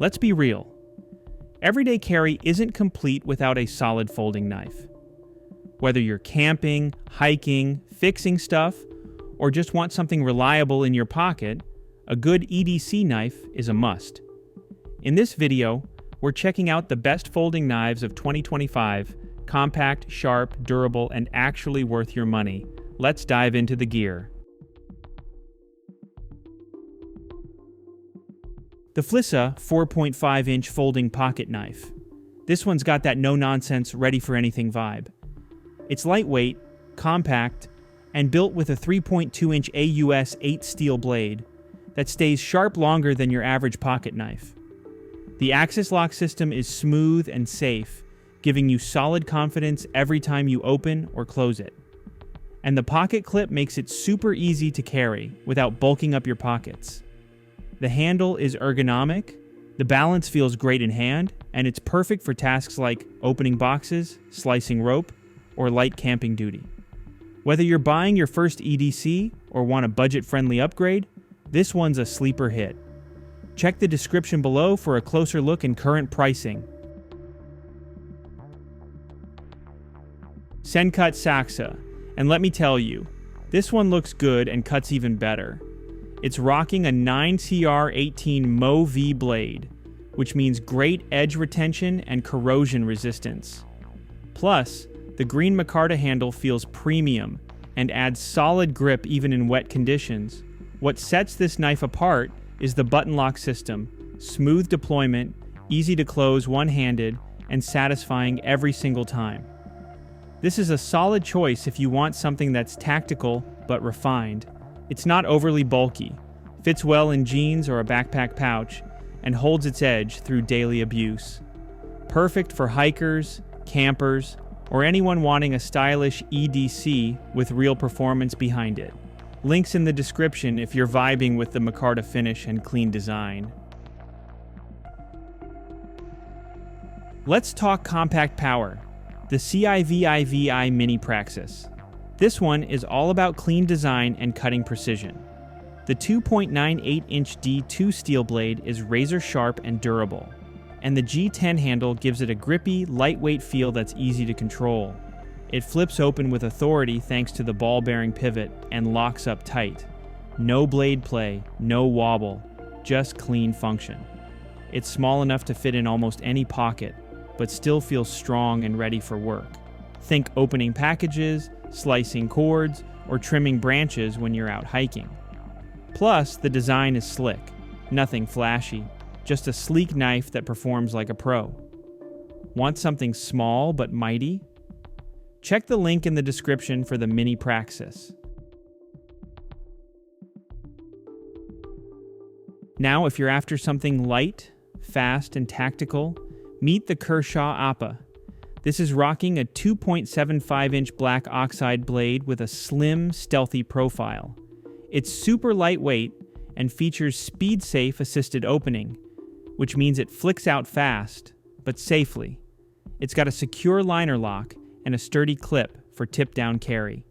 Let's be real. Everyday carry isn't complete without a solid folding knife. Whether you're camping, hiking, fixing stuff, or just want something reliable in your pocket, a good EDC knife is a must. In this video, we're checking out the best folding knives of 2025, compact, sharp, durable, and actually worth your money. Let's dive into the gear. The FLISSA 4.5-inch folding pocket knife. This one's got that no-nonsense, ready-for-anything vibe. It's lightweight, compact, and built with a 3.2-inch AUS 8 steel blade that stays sharp longer than your average pocket knife. The axis lock system is smooth and safe, giving you solid confidence every time you open or close it. And the pocket clip makes it super easy to carry without bulking up your pockets. The handle is ergonomic, the balance feels great in hand, and it's perfect for tasks like opening boxes, slicing rope, or light camping duty. Whether you're buying your first EDC or want a budget-friendly upgrade, this one's a sleeper hit. Check the description below for a closer look and current pricing. SENCUT Sachse, and let me tell you, this one looks good and cuts even better. It's rocking a 9CR18 Mo V blade, which means great edge retention and corrosion resistance. Plus, the green micarta handle feels premium and adds solid grip even in wet conditions. What sets this knife apart is the button lock system, smooth deployment, easy to close one-handed, and satisfying every single time. This is a solid choice if you want something that's tactical but refined. It's not overly bulky, fits well in jeans or a backpack pouch, and holds its edge through daily abuse. Perfect for hikers, campers, or anyone wanting a stylish EDC with real performance behind it. Links in the description if you're vibing with the micarta finish and clean design. Let's talk compact power. The CIVIVI Mini Praxis. This one is all about clean design and cutting precision. The 2.98-inch D2 steel blade is razor sharp and durable, and the G10 handle gives it a grippy, lightweight feel that's easy to control. It flips open with authority thanks to the ball-bearing pivot and locks up tight. No blade play, no wobble, just clean function. It's small enough to fit in almost any pocket, but still feels strong and ready for work. Think opening packages, slicing cords, or trimming branches when you're out hiking. Plus, the design is slick, nothing flashy, just a sleek knife that performs like a pro. Want something small but mighty? Check the link in the description for the Mini Praxis. Now, if you're after something light, fast, and tactical, meet the Kershaw Appa. This is rocking a 2.75-inch black oxide blade with a slim, stealthy profile. It's super lightweight and features speed-safe assisted opening, which means it flicks out fast, but safely. It's got a secure liner lock and a sturdy clip for tip-down carry.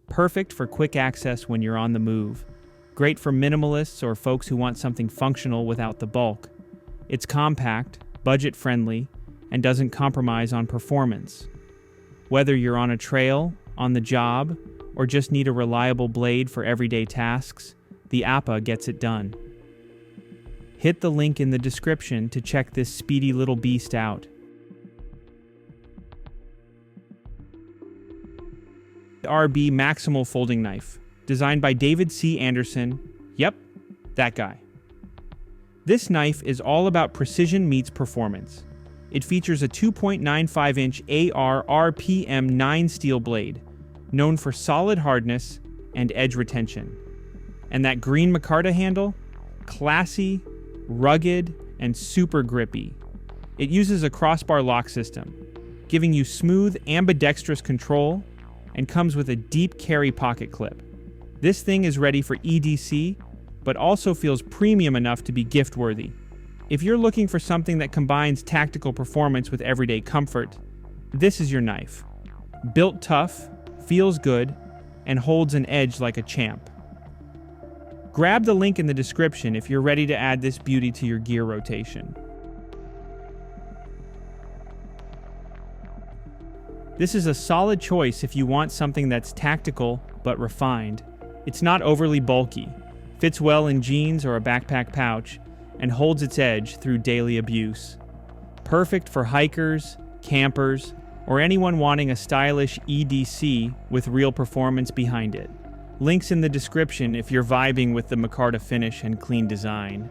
Perfect for quick access when you're on the move. Great for minimalists or folks who want something functional without the bulk. It's compact, budget-friendly, and doesn't compromise on performance. Whether you're on a trail, on the job, or just need a reliable blade for everyday tasks, the Appa gets it done. Hit the link in the description to check this speedy little beast out. CJRB Maximal folding knife, designed by David C. Anderson. Yep, that guy. This knife is all about precision meets performance. It features a 2.95-inch AR RPM 9 steel blade, known for solid hardness and edge retention. And that green micarta handle? Classy, rugged, and super grippy. It uses a crossbar lock system, giving you smooth, ambidextrous control, and comes with a deep carry pocket clip. This thing is ready for EDC, but also feels premium enough to be gift-worthy. If you're looking for something that combines tactical performance with everyday comfort, this is your knife. Built tough, feels good, and holds an edge like a champ. Grab the link in the description if you're ready to add this beauty to your gear rotation. This is a solid choice if you want something that's tactical but refined. It's not overly bulky, fits well in jeans or a backpack pouch, and holds its edge through daily abuse. Perfect for hikers, campers, or anyone wanting a stylish EDC with real performance behind it. Links in the description if you're vibing with the micarta finish and clean design.